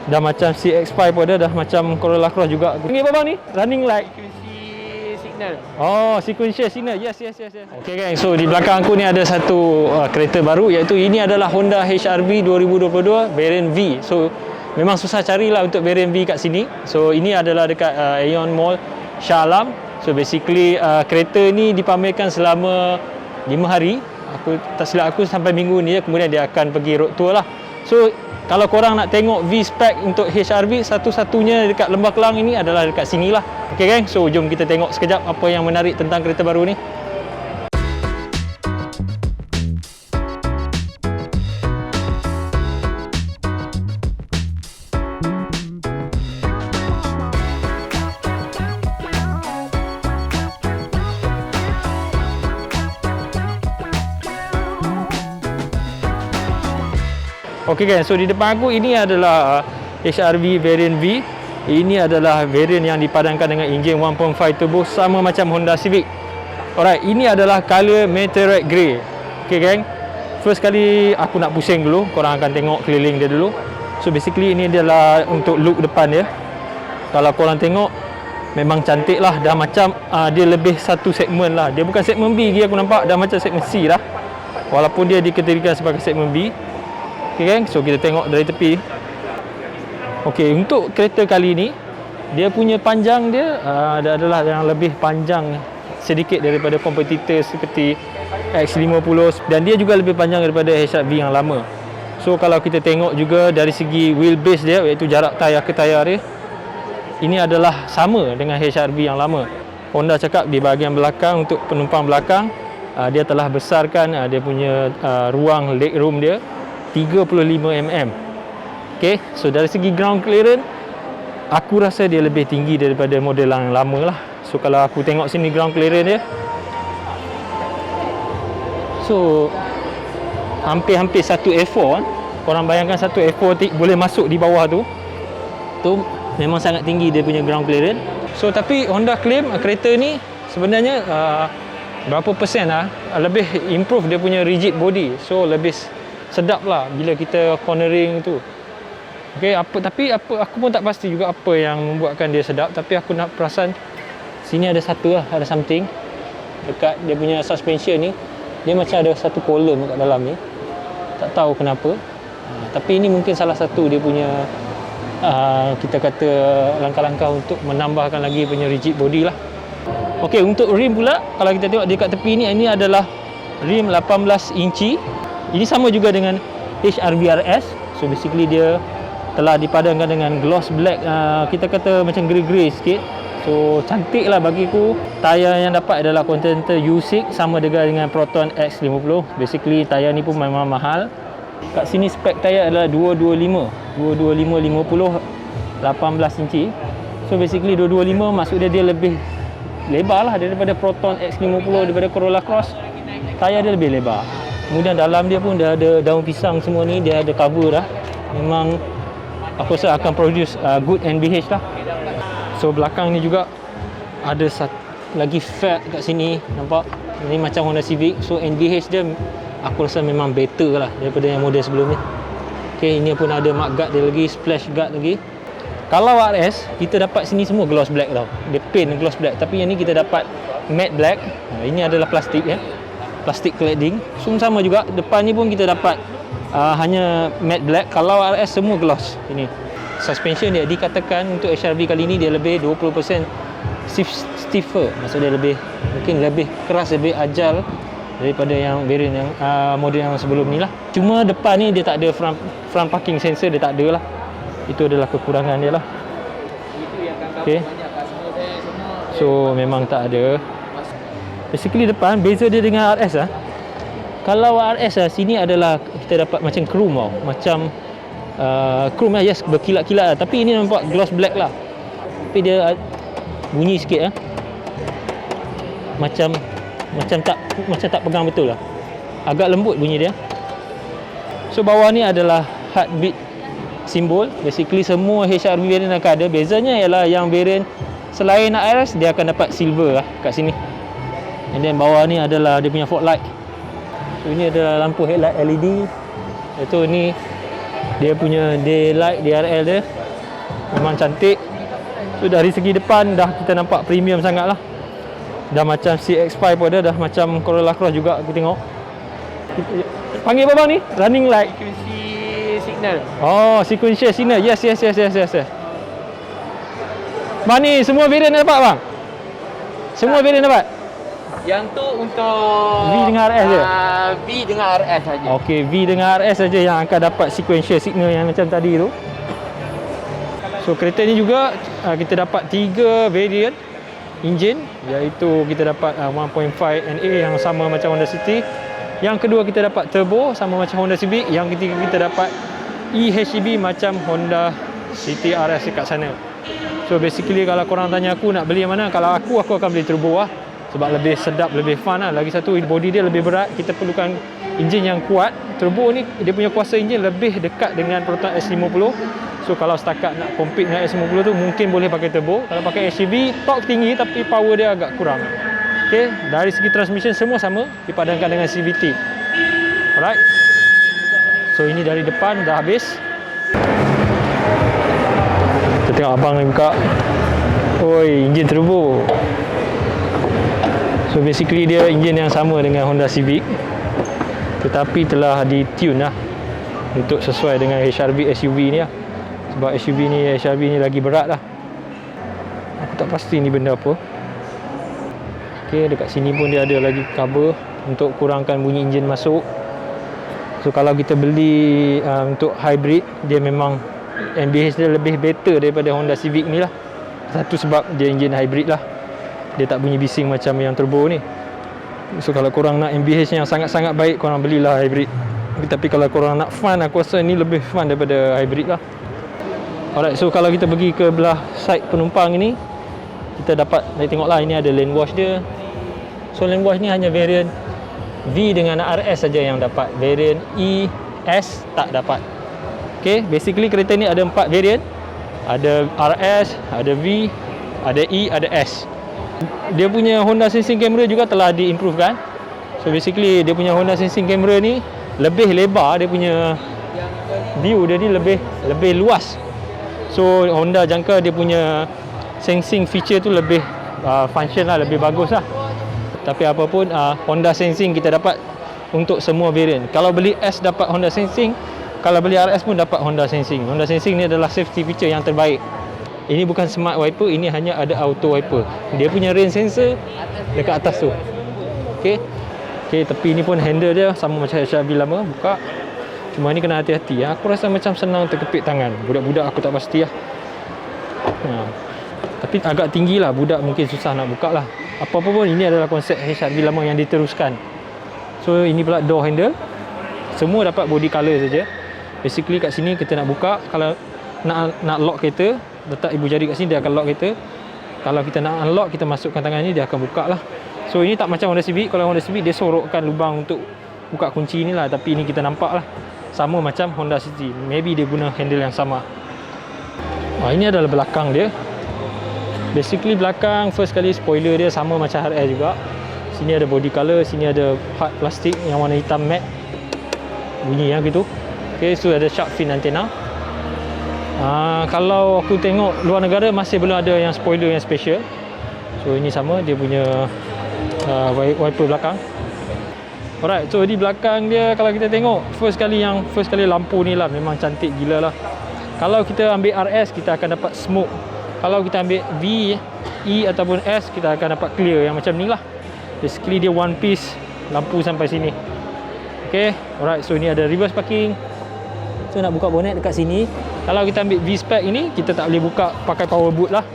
Dah macam CX-5 pun ada, dah macam Corolla Cross juga. Ini apa bang ni? Running light. Signal. Oh, sequential signal. Yes. Okay gang, so di belakang aku ni ada satu kereta baru, iaitu ini adalah Honda HR-V 2022 variant V. So memang susah carilah untuk variant V kat sini. So ini adalah dekat Aeon Mall Shah Alam. So basically kereta ni dipamerkan selama 5 hari. Aku tak silap aku sampai minggu ni, kemudian dia akan pergi road tour lah. So kalau korang nak tengok V-spec untuk HR-V, satu-satunya dekat Lembah Kelang ini adalah dekat sini lah. Okay gang, so jom kita tengok sekejap apa yang menarik tentang kereta baru ni. Okey kan, so di depan aku ini adalah HR-V variant V. Ini adalah variant yang dipadankan dengan enjin 1.5 turbo sama macam Honda Civic. Alright, ini adalah color meteorite grey. Okey gang, first kali aku nak pusing dulu, korang akan tengok keliling dia dulu. So basically ini adalah untuk look depan dia. Kalau korang tengok, memang cantik lah. Dah macam dia lebih satu segmen lah. Dia bukan segmen B lagi aku nampak, dah macam segmen C lah. Walaupun dia dikategorikan sebagai segmen B. Okay gang, so kita tengok dari tepi. Okay, untuk kereta kali ni, dia punya panjang dia adalah yang lebih panjang sedikit daripada kompetitor seperti X50, dan dia juga lebih panjang daripada HR-V yang lama. So kalau kita tengok juga dari segi wheelbase dia, iaitu jarak tayar ke tayar dia, ini adalah sama dengan HR-V yang lama. Honda cakap di bahagian belakang untuk penumpang belakang, dia telah besarkan dia punya ruang legroom dia 35 mm. Okay, so dari segi ground clearance, aku rasa dia lebih tinggi daripada model yang lama lah. So kalau aku tengok sini ground clearance dia, so hampir-hampir satu A4. Korang bayangkan satu A4 boleh masuk di bawah tu. Tu memang sangat tinggi dia punya ground clearance. So tapi Honda claim kereta ni sebenarnya berapa persen lah lebih improve dia punya rigid body. So lebih sedap lah bila kita cornering tu. Okay, tapi aku pun tak pasti juga apa yang membuatkan dia sedap. Tapi aku nak perasan sini ada satu lah, ada something dekat dia punya suspension ni. Dia macam ada satu column kat dalam ni, tak tahu kenapa. Tapi ini mungkin salah satu dia punya kita kata langkah-langkah untuk menambahkan lagi punya rigid body lah. Okay, untuk rim pula, kalau kita tengok dekat tepi ni, ini adalah rim 18 inci. Ini sama juga dengan HR-V RS. So basically dia telah dipadankan dengan gloss black, kita kata macam grey-grey sikit. So cantik lah bagiku. Tayar yang dapat adalah Continental U6 sama dengan Proton X50. Basically tayar ni pun memang mahal. Kat sini spek tayar adalah 225 50 18 inci. So basically 225 maksud dia lebih lebar lah daripada Proton X50, daripada Corolla Cross. Tayar dia lebih lebar. Kemudian dalam dia pun dah ada daun pisang semua ni, dia ada cover dah. Memang aku rasa akan produce good NVH lah. So belakang ni juga ada lagi fat kat sini, nampak? Ini macam Honda Civic. So NVH dia aku rasa memang better lah daripada yang model sebelum ni. Okay, ini pun ada mudguard dia lagi, splash guard lagi. Kalau RS, kita dapat sini semua gloss black tau. Dia paint gloss black. Tapi yang ni kita dapat matte black. Ini adalah plastik ya. Plastik cladding. So sama juga. Depan ni pun kita dapat hanya matte black. Kalau RS semua gloss. Ini suspension dia dikatakan untuk HR-V kali ni dia lebih 20% stiffer. Maksudnya dia mungkin lebih keras, lebih ajal daripada yang variant yang model yang sebelum ni lah. Cuma depan ni dia tak ada front parking sensor, dia tak ada lah. Itu adalah kekurangan dia lah. Okay, so memang tak ada. Basically depan beza dia dengan RS lah. Kalau RS lah, sini adalah kita dapat macam chrome tau. Macam chrome lah, yes, berkilat-kilat lah. Tapi ini nampak gloss black lah. Tapi dia bunyi sikit lah. Macam tak pegang betul lah. Agak lembut bunyi dia. So bawah ni adalah heartbeat simbol. Basically semua HR-V variant akan ada. Bezanya ialah yang variant selain RS dia akan dapat silver lah kat sini. And then bawah ni adalah dia punya fog light. So ini adalah lampu headlight LED. Itu ni Dia punya daylight DRL dia memang cantik. So dari segi depan dah kita nampak premium sangat lah. Dah macam CX-5 pun dah macam Corolla Cross juga aku tengok. Panggil apa bang ni? Running light. Frequency signal. Oh, sequential signal. Yes. Bang ni semua variant dapat bang? Semua variant dapat? Yang tu untuk V dengan RS je? V dengan RS saja. Okey, V dengan RS saja yang akan dapat sequential signal yang macam tadi tu. So kereta ni juga kita dapat 3 variant enjin, iaitu kita dapat 1.5 NA yang sama macam Honda City. Yang kedua kita dapat turbo sama macam Honda Civic. Yang ketiga kita dapat EHEV macam Honda City RS dekat sana. So basically kalau korang tanya aku nak beli yang mana, kalau aku akan beli turbo lah, sebab lebih sedap, lebih fun lah. Lagi satu, body dia lebih berat, kita perlukan enjin yang kuat. Turbo ni dia punya kuasa enjin lebih dekat dengan Proton S50. So kalau setakat nak compete dengan S50 tu mungkin boleh pakai turbo. Kalau pakai SUV, torque tinggi tapi power dia agak kurang. Okay, dari segi transmission semua sama dipadankan dengan CVT. Alright. So ini dari depan dah habis. Kita tengok abang ni buka. Oi, enjin turbo. So basically dia enjin yang sama dengan Honda Civic, tetapi telah di-tune lah untuk sesuai dengan HRV SUV ni lah. Sebab HRV ni lagi berat lah. Aku tak pasti ni benda apa. Okay, dekat sini pun dia ada lagi cover untuk kurangkan bunyi enjin masuk. So kalau kita beli untuk hybrid, dia memang MBH dia lebih better daripada Honda Civic ni lah. Satu sebab dia enjin hybrid lah, dia tak bunyi bising macam yang turbo ni. So kalau korang nak MBH yang sangat-sangat baik, korang belilah hybrid. Tapi kalau korang nak fun, aku rasa ni lebih fun daripada hybrid lah. Alright, so kalau kita pergi ke belah side penumpang ini, kita dapat tengoklah, ini ada lane wash dia. So lane wash ni hanya variant V dengan RS saja yang dapat. Variant E, S tak dapat. Okay, basically kereta ni ada 4 variant. Ada RS, ada V, ada E, ada S. Dia punya Honda Sensing Camera juga telah diimprovekan. So basically dia punya Honda Sensing Camera ni lebih lebar, dia punya view dia ni lebih luas. So Honda jangka dia punya sensing feature tu lebih function lah, lebih bagus lah. Tapi apapun Honda Sensing kita dapat untuk semua variant. Kalau beli S dapat Honda Sensing, kalau beli RS pun dapat Honda Sensing. Honda Sensing ni adalah safety feature yang terbaik. Ini bukan smart wiper, ini hanya ada auto wiper. Dia punya rain sensor dekat atas tu. Okay, tepi ni pun handle dia sama macam HRV lama, buka. Cuma ni kena hati-hati. Aku rasa macam senang terkepit tangan. Budak-budak aku tak pasti lah. Tapi agak tinggi lah, budak mungkin susah nak buka lah. Apa-apa pun ini adalah konsep HRV lama yang diteruskan. So ini pula door handle, semua dapat body color saja. Basically kat sini kita nak buka, kalau nak lock kereta, letak ibu jari kat sini, dia akan lock kereta. Kalau kita nak unlock, kita masukkan tangan ni, dia akan buka lah. So ini tak macam Honda Civic. Kalau Honda Civic dia sorokkan lubang untuk buka kunci ni lah, tapi ini kita nampak lah sama macam Honda City. Maybe dia guna handle yang sama. Ini adalah belakang dia. Basically belakang first kali spoiler dia sama macam RS juga. Sini ada body color, sini ada hard plastik yang warna hitam matte. Bunyi yang gitu. Okay, so ada shark fin antena. Kalau aku tengok luar negara masih belum ada yang spoiler yang special. So ini sama, dia punya wiper belakang. Alright, so di belakang dia kalau kita tengok first kali lampu ni lah memang cantik gila lah. Kalau kita ambil RS, kita akan dapat smoke. Kalau kita ambil V, E ataupun S, kita akan dapat clear yang macam ni lah. Basically dia one piece lampu sampai sini. Okay, alright, so ini ada reverse parking. So nak buka bonet dekat sini. Kalau kita ambil V-Spec ini, kita tak boleh buka pakai power boot lah.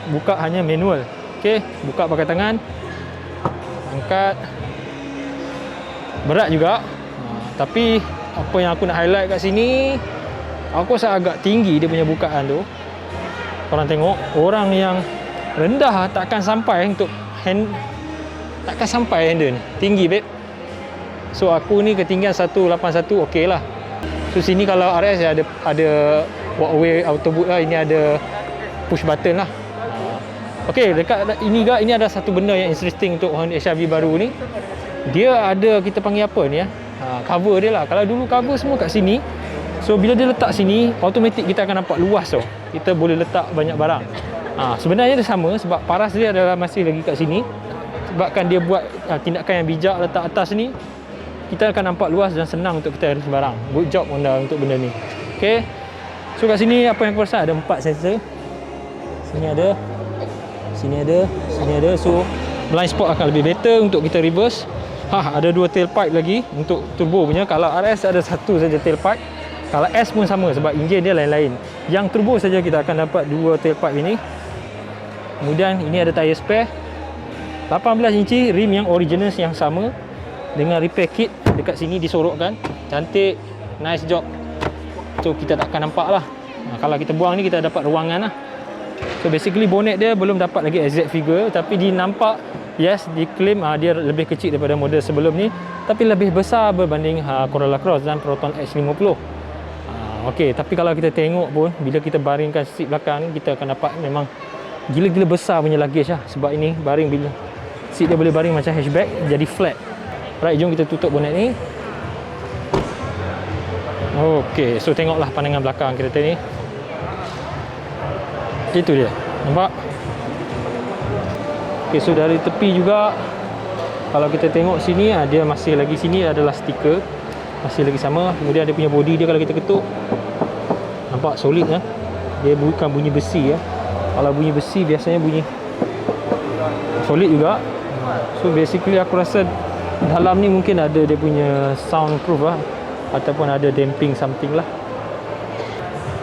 Buka hanya manual. Okay, buka pakai tangan. Angkat. Berat juga. Tapi apa yang aku nak highlight kat sini, aku rasa agak tinggi dia punya bukaan tu. Korang tengok, orang yang rendah takkan sampai untuk takkan sampai handle ni. Tinggi babe. So aku ni ketinggian 181 okey lah. So sini kalau RS ada walkway auto boot lah, ini ada push button lah. Okey, dekat ini ada satu benda yang interesting untuk Honda HRV baru ni. Dia ada, kita panggil apa ni cover dia lah. Kalau dulu cover semua kat sini, So bila dia letak sini, automatik kita akan nampak luas tau. Kita boleh letak banyak barang. Sebenarnya dia sama sebab paras dia adalah masih lagi kat sini. Sebabkan dia buat tindakan yang bijak letak atas ni, kita akan nampak luas dan senang untuk kita arrange barang. Good job Honda untuk benda ni. Okay. So kat sini apa yang aku rasa ada 4 sensor. Sini ada, sini ada, sini ada. So blind spot akan lebih better untuk kita reverse. Ada 2 tailpipe lagi untuk turbo punya. Kalau RS ada 1 saja tailpipe. Kalau S pun sama sebab enjin dia lain-lain. Yang turbo saja kita akan dapat 2 tailpipe ini. Kemudian ini ada tire spare 18 inci, rim yang original yang sama dengan repair kit dekat sini disorokkan. Cantik, nice job. So kita takkan nampak lah. Kalau kita buang ni kita dapat ruangan lah. So basically bonnet dia belum dapat lagi exact figure, tapi dinampak yes, diklaim dia lebih kecil daripada model sebelum ni, tapi lebih besar berbanding Corolla Cross dan Proton X50. Okey, tapi kalau kita tengok pun bila kita baringkan seat belakang ni, kita akan dapat memang gila-gila besar punya luggage lah. Sebab ini baring, bila seat dia boleh baring macam hatchback, jadi flat. Right, jom kita tutup bonnet ni. Okey, so tengoklah pandangan belakang kereta ni. Itu dia, nampak? Okey, so dari tepi juga, kalau kita tengok sini, dia masih lagi sini adalah stiker, masih lagi sama. Kemudian dia punya body dia kalau kita ketuk, nampak solid lah. Dia bukan bunyi besi ya. Kalau bunyi besi biasanya bunyi solid juga. So basically aku rasa dalam ni mungkin ada dia punya soundproof lah, ataupun ada damping something lah.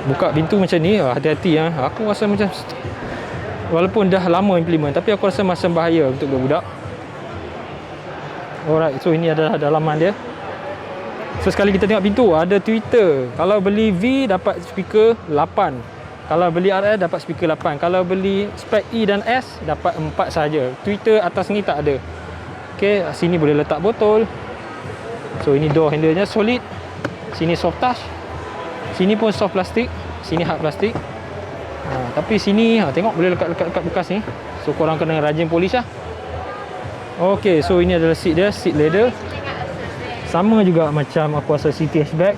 Buka pintu macam ni, hati-hati ya. Aku rasa macam, walaupun dah lama implement, tapi aku rasa macam bahaya untuk budak-budak. Alright, so ini adalah dalaman dia. So sekali kita tengok pintu, ada Twitter. Kalau beli V dapat speaker 8. Kalau beli RS dapat speaker 8. Kalau beli spec E dan S dapat 4 saja. Twitter atas ni tak ada. Okey, sini boleh letak botol. So ini door handle-nya solid. Sini soft touch. Sini pun soft plastik. Sini hard plastik. Tapi sini tengok boleh lekat-lekat bekas ni. So korang kena rajin polish lah. Okey, so ini adalah seat dia, seat leather. Sama juga macam aku rasa City Hatchback.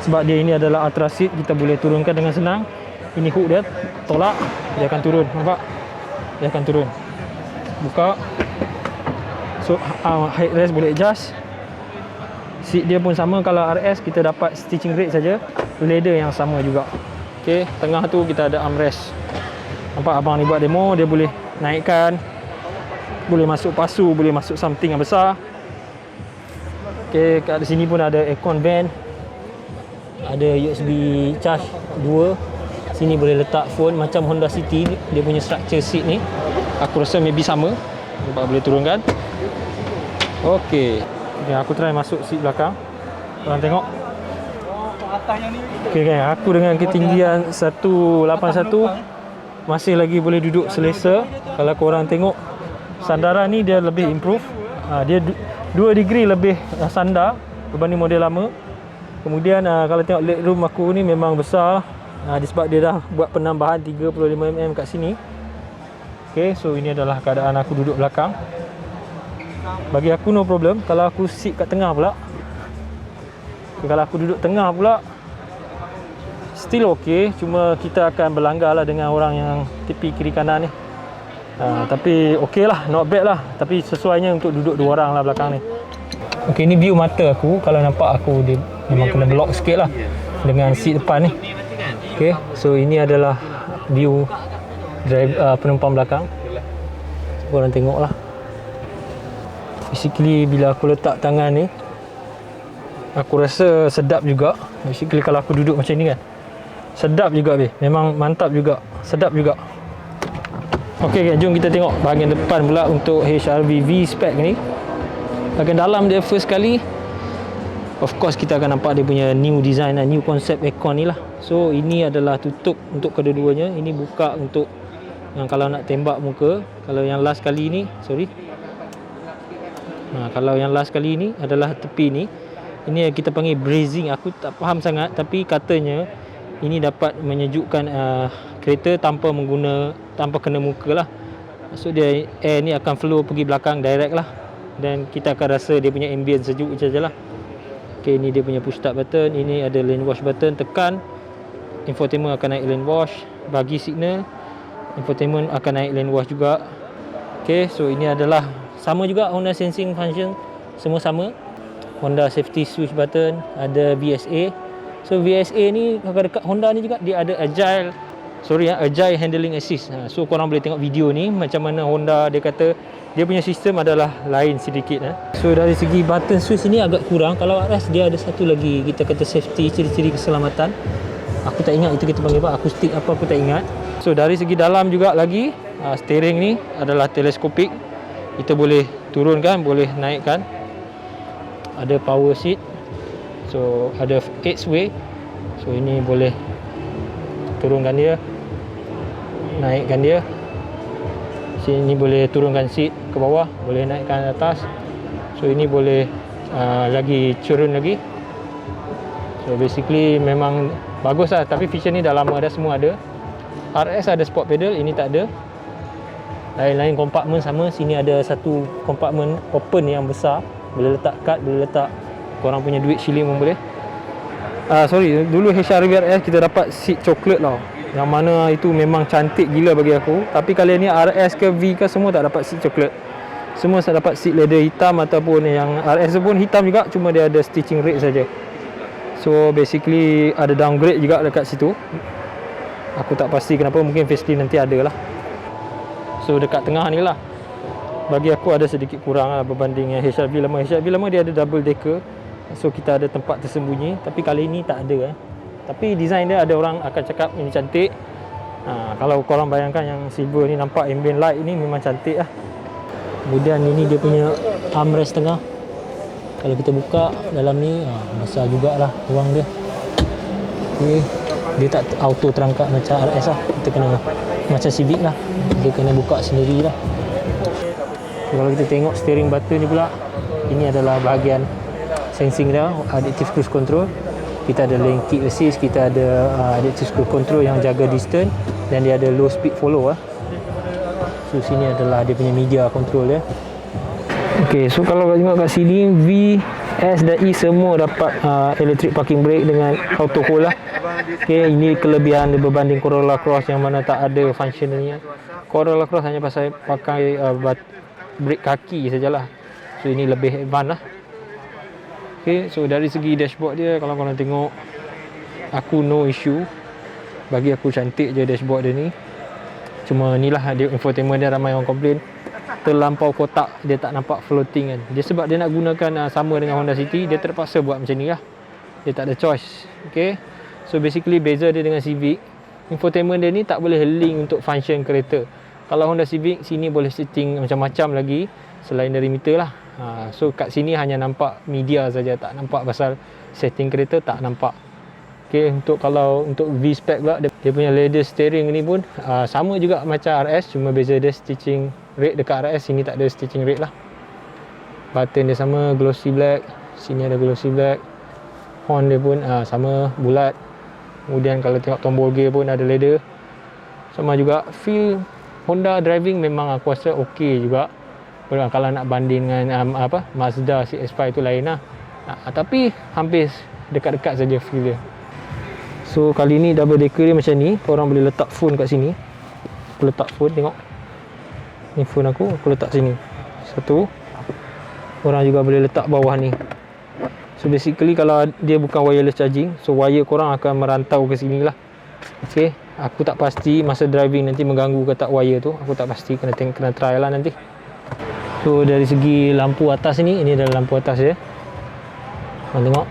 Sebab dia ini adalah ultra seat, kita boleh turunkan dengan senang. Ini hook dia, tolak, dia akan turun. Nampak? Dia akan turun. Buka. So headrest boleh adjust. Seat dia pun sama. Kalau RS kita dapat stitching rate saja, leather yang sama juga. Okey, tengah tu kita ada armrest. Nampak abang ni buat demo, dia boleh naikkan, boleh masuk pasu, boleh masuk something yang besar. Okey, kat sini pun ada aircon vent. Ada USB charge 2. Sini boleh letak phone macam Honda City, dia punya structure seat ni. Aku rasa maybe sama. Nampak boleh turunkan. Okey. Okay, aku try masuk seat belakang. Korang tengok. Okey kan, aku dengan ketinggian 181 masih lagi boleh duduk selesa. Kalau korang tengok sandaran ni dia lebih improve. Dia 2 degree lebih sandar berbanding model lama. Kemudian kalau tengok legroom aku ni memang besar. Disebab dia dah buat penambahan 35mm kat sini. Okay, so ini adalah keadaan aku duduk belakang. Bagi aku no problem. Kalau aku sit kat tengah pula, kalau aku duduk tengah pula, still okay. Cuma kita akan berlanggar lah dengan orang yang tepi kiri kanan ni. Tapi okay lah, not bad lah. Tapi sesuainya untuk duduk 2 orang lah belakang ni. Okay, ni view mata aku. Kalau nampak aku, dia memang kena block sikit lah dengan seat depan ni. Okay, so ini adalah view penumpang belakang. Korang tengok lah. Basically bila aku letak tangan ni, aku rasa sedap juga. Basically kalau aku duduk macam ni kan, sedap juga be. Memang mantap juga, sedap juga. Okey, jom kita tengok bahagian depan pula untuk HRV V spec ni. Bahagian dalam dia first kali, of course kita akan nampak dia punya new design, new concept aircon ni lah. So ini adalah tutup untuk kedua-duanya. Ini buka untuk yang kalau nak tembak muka. Kalau yang last kali ni, sorry. Kalau yang last kali ni adalah tepi ni. Ini kita panggil brazing. Aku tak faham sangat, tapi katanya ini dapat menyejukkan kereta tanpa kena muka lah. Maksud dia air ni akan flow pergi belakang direct lah. Dan kita akan rasa dia punya ambient sejuk sajalah. Okay, ni dia punya push start button. Ini ada lane wash button. Tekan, infotainment akan naik lane wash. Bagi signal, infotainment akan naik lane wash juga. Okay, so ini adalah sama juga Honda sensing function, semua sama. Honda safety switch button, ada VSA. So VSA ni dekat Honda ni juga dia ada agile handling assist. So korang boleh tengok video ni macam mana Honda dia kata dia punya sistem adalah lain sedikit. So dari segi button switch ni agak kurang. Kalau RS dia ada satu lagi, kita kata safety, ciri-ciri keselamatan. Aku tak ingat itu kita panggil apa, akustik apa aku tak ingat. So dari segi dalam juga lagi, steering ni adalah teleskopik. Kita boleh turunkan, boleh naikkan. Ada power seat. So ada 8 way. So ini boleh turunkan dia, naikkan dia. Sini boleh turunkan seat ke bawah, boleh naikkan atas. So ini boleh lagi turun lagi. So basically memang bagus lah. Tapi feature ni dah lama dah, semua ada. RS ada sport pedal, ini tak ada. Lain-lain kompartmen sama. Sini ada satu kompartmen open yang besar, boleh letak kad, boleh letak korang punya duit shilling pun boleh. Sorry, dulu HRV RS kita dapat seat coklat tau, yang mana itu memang cantik gila bagi aku. Tapi kali ni RS ke V ke semua tak dapat seat coklat. Semua tak dapat seat leather hitam, ataupun yang RS pun hitam juga, cuma dia ada stitching red saja. So basically ada downgrade juga dekat situ. Aku tak pasti kenapa, mungkin facelift nanti ada lah. So dekat tengah ni lah, bagi aku ada sedikit kurang lah berbanding HRV lama. HRV lama dia ada double decker, so kita ada tempat tersembunyi. Tapi kali ni tak ada. Tapi design dia, ada orang akan cakap ini cantik. Kalau korang bayangkan yang silver ni, nampak ambient light ni memang cantik lah. Kemudian ini dia punya armrest tengah. Kalau kita buka dalam ni, besar jugalah ruang dia. Okay. Dia tak auto terangkat macam RS lah. Kita kena macam Civic lah, dia kena buka sendiri lah. Kalau kita tengok steering button ni pula, ini adalah bahagian sensing dia, adaptive cruise control. Kita ada lane keep assist, kita ada adaptive cruise control yang jaga distance, dan dia ada low speed follow . So sini adalah dia punya media control dia. Okay, so kalau tengok kat sini, V, S dan E semua dapat electric parking brake dengan auto hold lah. Okay, ini kelebihan dia berbanding Corolla Cross yang mana tak ada function ni. Corolla Cross hanya pasal pakai brake kaki sajalah. So ini lebih advance lah. Okay, so dari segi dashboard dia, kalau korang tengok, aku no issue. Bagi aku cantik je dashboard dia ni. Cuma ni lah dia, infotainment dia ramai orang komplain terlampau kotak, dia tak nampak floating kan. Dia sebab dia nak gunakan sama dengan Honda City, dia terpaksa buat macam ni lah. Dia tak ada choice. Okay, so basically beza dia dengan Civic, infotainment dia ni tak boleh link untuk function kereta. Kalau Honda Civic, sini boleh setting macam-macam lagi selain dari meter lah. So kat sini hanya nampak media saja, tak nampak pasal setting kereta, tak nampak. Okay, kalau untuk V-Spec pula, dia punya leather steering ni pun sama juga macam RS, cuma beza dia stitching red. Dekat RS sini tak ada stitching red lah. Button dia sama glossy black, sini ada glossy black. Horn dia pun sama bulat. Kemudian kalau tengok tombol gear pun ada leather, sama juga. Feel Honda driving memang aku rasa okey juga. Kalau nak banding dengan Mazda CX-5 tu lain lah. Tapi hampir dekat-dekat saja feel dia. So kali ni double decker dia macam ni. Korang boleh letak phone kat sini. Aku letak phone, tengok ni phone aku letak sini. Satu. Korang juga boleh letak bawah ni. So basically kalau dia bukan wireless charging, so wire korang akan merantau ke sini lah. Okay, aku tak pasti masa driving nanti mengganggu ke tak wire tu. Aku tak pasti, kena try lah nanti. So dari segi lampu atas ni, ini adalah lampu atas dia. Korang tengok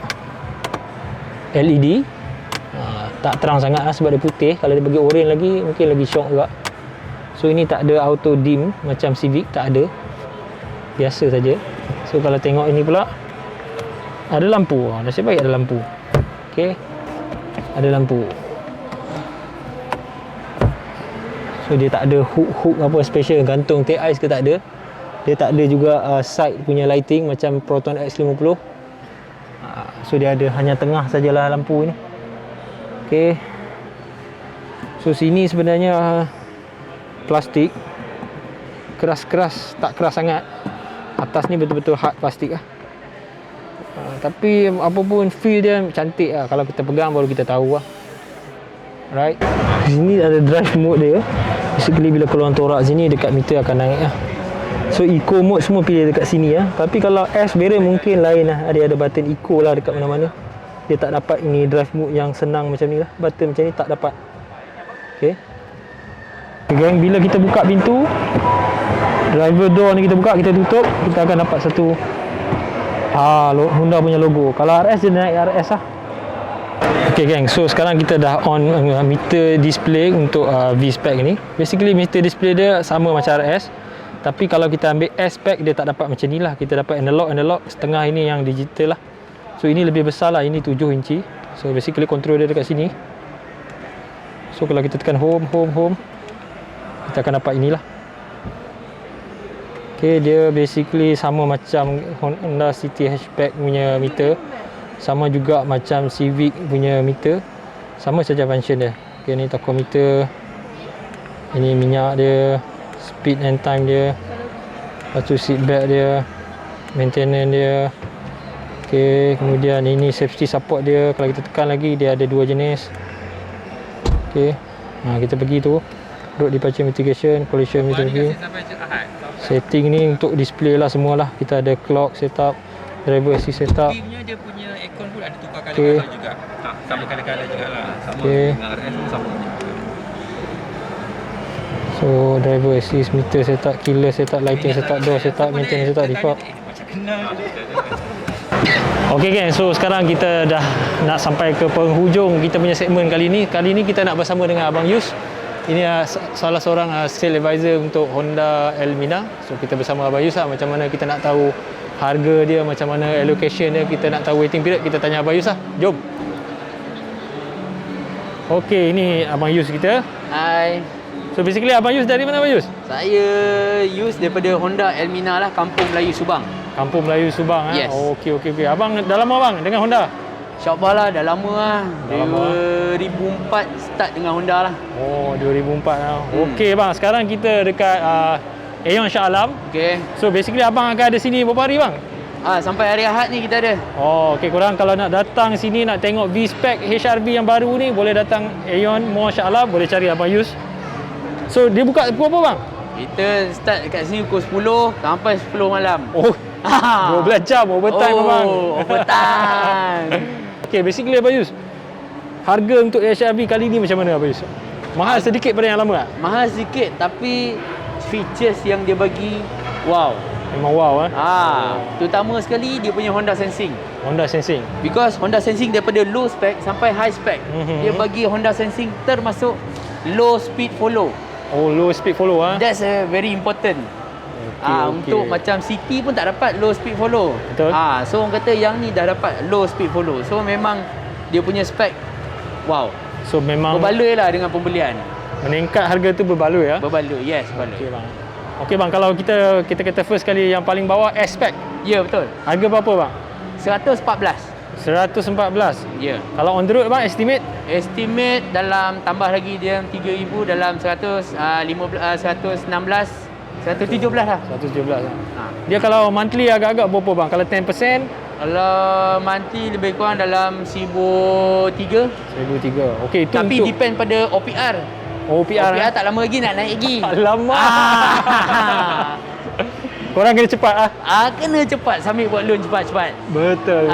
LED. Tak terang sangat lah sebab dia putih. Kalau dia bagi orange lagi, mungkin lagi shock juga. So ini tak ada auto dim macam Civic, tak ada. Biasa saja. So kalau tengok ini pula, ada lampu. Nasib baik ada lampu. Okay, ada lampu. So dia tak ada hook apa special, gantung tail ice ke tak ada. Dia tak ada juga side punya lighting macam Proton X50. So dia ada hanya tengah sajalah lampu ni. Okay, so sini sebenarnya plastik, keras-keras, tak keras sangat. Atas ni betul-betul hard plastik lah. Tapi apa pun feel dia cantik lah. Kalau kita pegang baru kita tahu lah. Right. Sini ada drive mode dia. Basically bila keluar torak sini dekat meter akan naik lah. So eco mode semua pilih dekat sini lah. Tapi kalau S variant mungkin lain lah. Ada button eco lah dekat mana-mana. Dia tak dapat ini drive mode yang senang macam ni lah. Button macam ni tak dapat. Okay. Gang, bila kita buka pintu, driver door ni kita buka, kita tutup, kita akan dapat satu Honda punya logo. Kalau RS dia naik RS lah. Okay gang, so sekarang kita dah on meter display untuk V-Spec ni. Basically meter display dia sama macam RS, tapi kalau kita ambil S-Spec dia tak dapat macam ni lah. Kita dapat analog, setengah ini yang digital lah. So ini lebih besar lah, ini 7 inci. So basically control dia dekat sini. So kalau kita tekan home, kita akan dapat inilah. Okay, dia basically sama macam Honda City Hatchback punya meter. Sama juga macam Civic punya meter. Sama saja function dia. Okay, ni tachometer. Ini minyak dia, speed and time dia. Lepas tu seat belt dia, maintenance dia. Okay, kemudian ini safety support dia. Kalau kita tekan lagi, dia ada 2 jenis. Okay, kita pergi tu road departure mitigation, collision mitigation. Setting ni untuk display lah semualah. Kita ada clock setup, driver assist setup. Dia punya aircon pun ada tukar color-color juga. Sama color-color jugalah. Sama dengan RS pun sama. So driver assist, meter setup, killer setup, lighting setup, door setup, maintenance setup, default. Macam kenal. Okay gang, so sekarang kita dah nak sampai ke penghujung kita punya segmen kali ni. Kali ni kita nak bersama dengan Abang Yus. Ini salah seorang sales advisor untuk Honda Elmina. So kita bersama Abang Yus lah, macam mana kita nak tahu harga dia, macam mana allocation dia, kita nak tahu waiting period, kita tanya Abang Yus lah. Jom. Okay, ini Abang Yus kita. Hai. So basically Abang Yus dari mana Abang Yus? Saya Yus daripada Honda Elmina lah, Kampung Melayu Subang. Kampung Melayu Subang. Yes. Okey. Abang dah lama bang dengan Honda? InsyaAllah lah, dah lama lah. Dah lama. 2004 start dengan Honda lah. Oh, 2004 lah. Okey bang, sekarang kita dekat Aeon Shah Alam. Okay. So basically abang akan ada sini berapa hari bang? Sampai hari Ahad ni kita ada. Oh, okey, korang kalau nak datang sini nak tengok V-Spec HRV yang baru ni, boleh datang Aeon Mall Shah Alam, boleh cari Abang Yus. So dia buka pukul apa bang? Kita start dekat sini pukul 10 sampai 10 malam. Oh, 12 jam overtime abang. Overtime. Okay, basically Abang Yus, harga untuk HRV kali ni macam mana Abang Yus? Mahal sedikit pada yang lama tak? Mahal sikit tapi features yang dia bagi wow. Memang wow Terutama sekali dia punya Honda Sensing. Honda Sensing. Because Honda Sensing daripada low spec sampai high spec. Dia bagi Honda Sensing termasuk low speed follow. Oh, low speed follow That's very important. Untuk macam city pun tak dapat low speed follow. Betul. So orang kata yang ni dah dapat low speed follow. So memang dia punya spek wow. So memang berbaloi lah dengan pembelian. meningkat harga tu berbaloi ya. Berbaloi, yes, berbaloi. Okey bang. Okey bang, kalau kita kata first kali yang paling bawah S-Spec. Ya, betul. Harga berapa bang? 114. 114. Ya. Kalau on the road bang estimate? Estimate dalam tambah lagi dia 3,000 dalam 116 117 lah. 117 lah. Dia kalau monthly agak-agak berapa bang? Kalau 10%? Kalau monthly lebih kurang dalam 1,300. 1,300. Okey, itu tapi untuk depend pada OPR. OPR tak lama lagi nak naik lagi. Alamak. Korang kena cepat Kena cepat sambil buat loan cepat-cepat. Betul.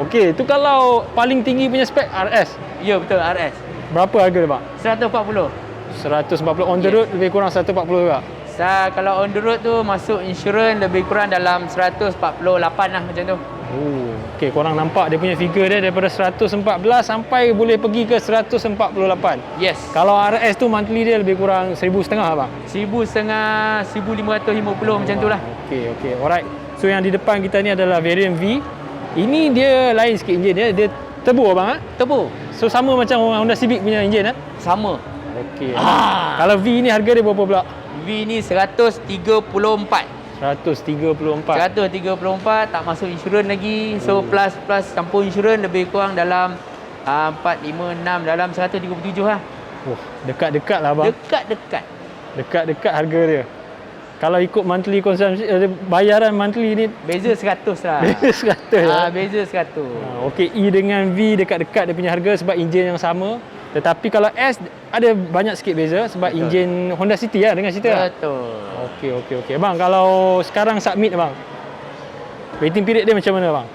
Okey, tu kalau paling tinggi punya spek RS. Ya, betul, RS. Berapa harga dia bang? 140. 140 on the road, lebih kurang 140 juga. Kalau on the road tu masuk insurans lebih kurang dalam 148 lah macam tu. Okey, korang nampak dia punya figure dia daripada 114 sampai boleh pergi ke 148. Yes. Kalau RS tu monthly dia lebih kurang 1,500 bang. 1,500, 1,550 macam tu lah. Okey, alright. So yang di depan kita ni adalah variant V. Ini dia lain sikit enjin dia. Dia turbo bang Turbo. So sama macam Honda Civic punya enjin Sama. Okey. Kalau V ni harga dia berapa pula? V ni 134. 134 tak masuk insurans lagi. So plus campur insurans lebih kurang dalam 4, 5, 6 dalam 137 lah. Dekat-dekat lah bang. Dekat-dekat Dekat-dekat harga dia. kalau ikut monthly consumption, bayaran monthly ni Beza 100 lah. beza 100 lah. Beza 100. Okey, E dengan V dekat-dekat dia punya harga sebab enjin yang sama. Tetapi kalau S ada banyak sikit beza sebab Betul. enjin Honda City lah dengan cerita lah. Betul. Okey. Bang, kalau sekarang submit bang, waiting period dia macam mana bang?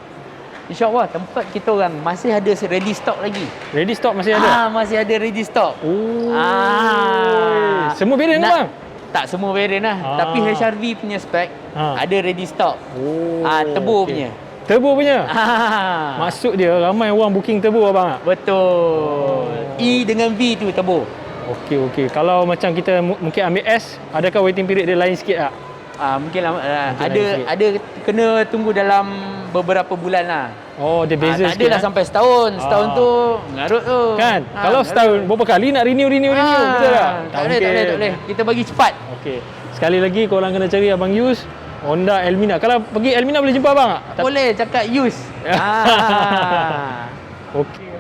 InsyaAllah tempat kita orang masih ada ready stock lagi. Ready stock masih ada? Masih ada ready stock. Oh. Semua Nak- variant ke bang? Tak semua variant lah. Tapi HRV punya spek ada ready stock. Oh. Turbo okey. punya. Turbo punya? Maksud dia ramai orang booking turbo abang tak? Betul. E dengan V tu turbo. Okey. Kalau macam kita mungkin ambil S, adakah waiting period dia lain sikit tak? Mungkin lah, Mungkin ada lain sikit. ada kena tunggu dalam beberapa bulan lah. Oh, dia beza Tak sikit. adalah sampai setahun. Setahun tu ngarut tu. Kan? Kalau ngarut. setahun berapa kali nak renew, betul tak? Tak boleh. Kita bagi cepat. Okey. Sekali lagi korang kena cari abang Yus, Honda Elmina. Kalau pergi Elmina boleh jumpa abang tak? Boleh cakap use. Okey.